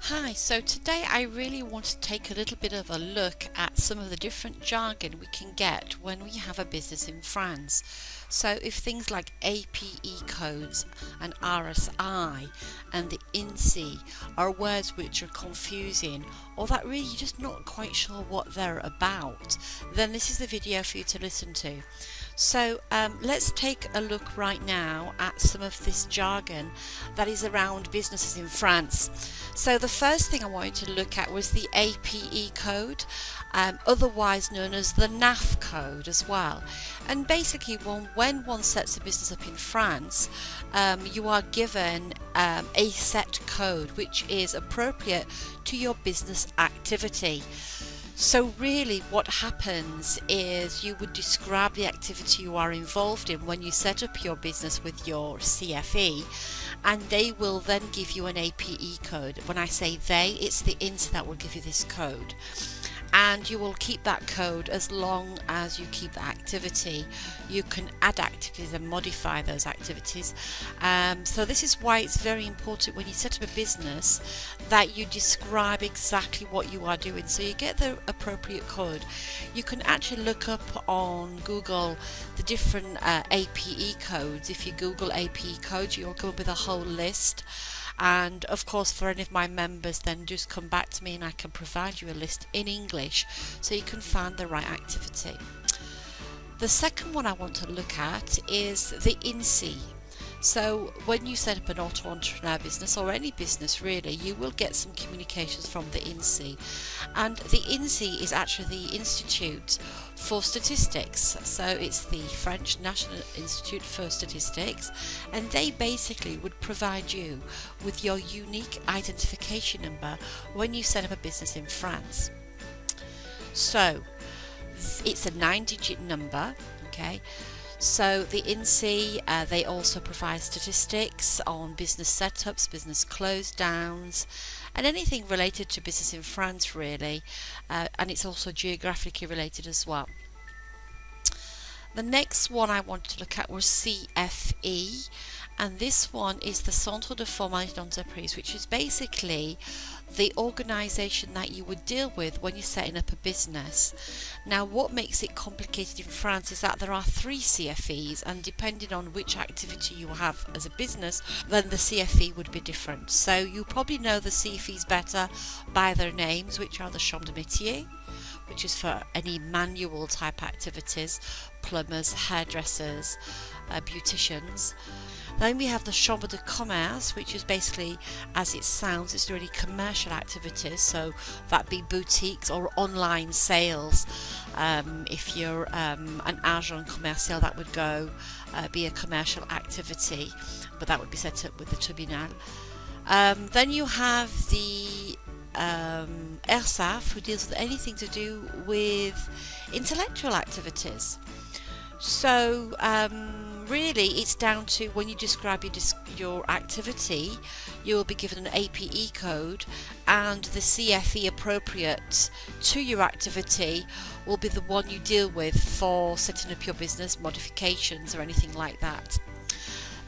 Hi, so today I really want to take a little bit of a look at some of the different jargon we can get when we have a business in France. So if things like APE codes and RSI and the INSEE are words which are confusing or that really you're just not quite sure what they're about, then this is the video for you to listen to. So let's take a look right now at some of this jargon that is around businesses in France. So the first thing I wanted to look at was the APE code, otherwise known as the NAF code as well. And basically when one sets a business up in France, you are given a set code which is appropriate to your business activity. So really what happens is you would describe the activity you are involved in when you set up your business with your CFE, and they will then give you an APE code. When I say they, it's the INSEE that will give you this code. And you will keep that code as long as you keep the activity. You can add activities and modify those activities. So this is why it's very important when you set up a business that you describe exactly what you are doing, so you get the appropriate code. You can actually look up on Google the different APE codes. If you Google APE codes, you'll come up with a whole list. And of course, for any of my members, then just come back to me and I can provide you a list in English so you can find the right activity. The second one I want to look at is the INSEE. So when you set up an auto-entrepreneur business, or any business really, you will get some communications from the INSEE. And the INSEE is actually the Institute for Statistics. So it's the French National Institute for Statistics, and they basically would provide you with your unique identification number when you set up a business in France. So it's a 9-digit number, okay? So the INSEE, they also provide statistics on business setups, business close downs, and anything related to business in France really, and it's also geographically related as well. The next one I wanted to look at was CFE, and this one is the Centre de Formation d'Entreprise, which is basically the organisation that you would deal with when you're setting up a business. Now what makes it complicated in France is that there are 3 CFEs, and depending on which activity you have as a business, then the CFE would be different. So you probably know the CFEs better by their names, which are the Chambre de Métier, which is for any manual type activities, plumbers, hairdressers, beauticians. Then we have the Chambre de Commerce, which is basically, as it sounds, it's really commercial activities, so that be boutiques or online sales. If you're an agent commercial, that would be a commercial activity, but that would be set up with the tribunal. Then you have the ERSAF, who deals with anything to do with intellectual activities. So really it's down to when you describe your activity, you will be given an APE code, and the CFE appropriate to your activity will be the one you deal with for setting up your business, modifications or anything like that.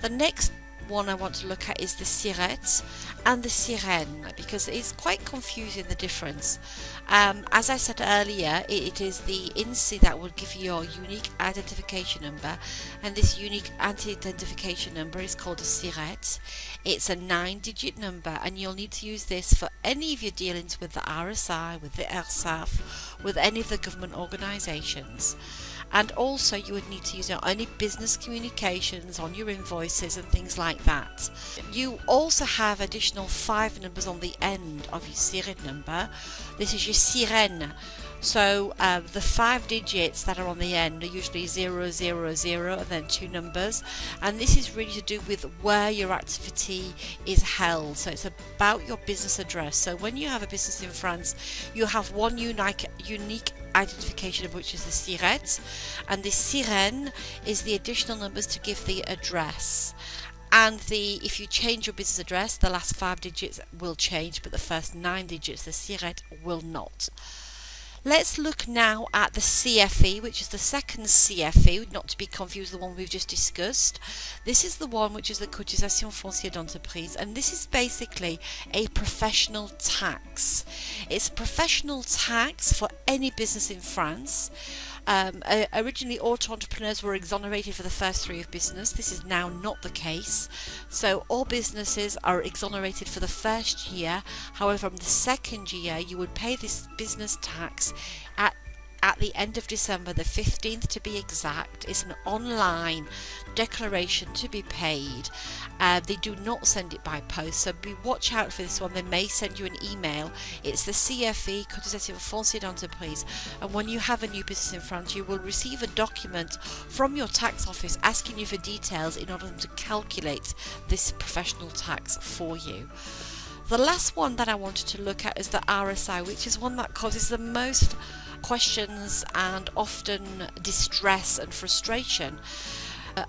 The next one I want to look at is the SIRET and the SIREN, because it's quite confusing, the difference. As I said earlier, it is the INSEE that will give you your unique identification number, and this unique identification number is called a SIRET. It's a 9-digit number, and you'll need to use this for any of your dealings with the RSI, with the ERSAF, with any of the government organisations. And also you would need to use it on any business communications, on your invoices and things like that. You also have additional 5 numbers on the end of your SIRET number. This is your SIREN. So the 5 digits that are on the end are usually 000 and then 2 numbers, and this is really to do with where your activity is held. So it's about your business address. So when you have a business in France, you have one unique identification number, which is the SIRET, and the SIREN is the additional numbers to give the address. And if you change your business address, the last 5 digits will change, but the first 9 digits, the SIRET, will not. Let's look now at the CFE, which is the second CFE, not to be confused with the one we've just discussed. This is the one which is the cotisation foncière d'entreprise, and this is basically a professional tax. It's a professional tax for any business in France. Originally, auto-entrepreneurs were exonerated for the first 3 years of business. This is now not the case. So all businesses are exonerated for the first year. However, from the second year, you would pay this business tax at the end of December, the 15th to be exact. It's an online declaration to be paid. They do not send it by post, so watch out for this one. They may send you an email. It's the CFE, Cotisation Foncière d'Entreprise, and when you have a new business in France, you will receive a document from your tax office asking you for details in order to calculate this professional tax for you. The last one that I wanted to look at is the RSI, which is one that causes the most questions and often distress and frustration.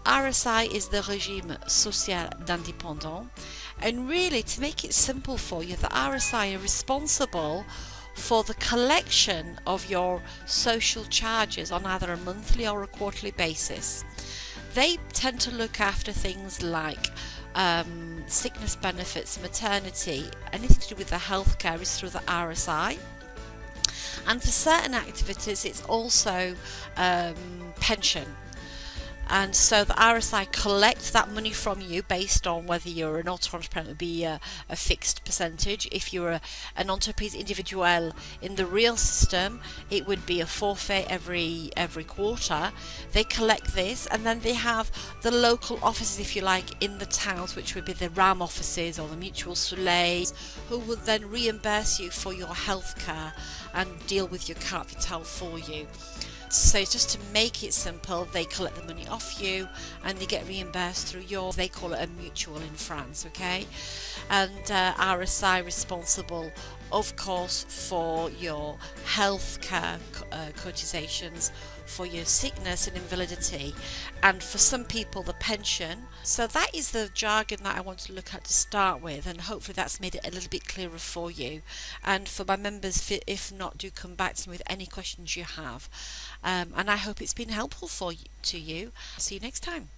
RSI is the Régime Social d'Indépendant, and really, to make it simple for you, the RSI are responsible for the collection of your social charges on either a monthly or a quarterly basis. They tend to look after things like sickness benefits, maternity, anything to do with the healthcare is through the RSI. And for certain activities, it's also pension. And so the RSI collects that money from you based on whether you're an auto-entrepreneur, it would be a fixed percentage. If you're an entreprise individuelle in the real system, it would be a forfeit every quarter. They collect this, and then they have the local offices, if you like, in the towns, which would be the RAM offices or the Mutual Soleil, who will then reimburse you for your healthcare and deal with your carte vitale for you. So just to make it simple, they collect the money off you and they get reimbursed through they call it a mutual in France, okay? And RSI responsible, of course, for your healthcare cotizations, for your sickness and invalidity, and for some people the pension. So that is the jargon that I want to look at to start with, and hopefully that's made it a little bit clearer for you. And for my members, if not, do come back to me with any questions you have. And I hope it's been helpful to you. See you next time.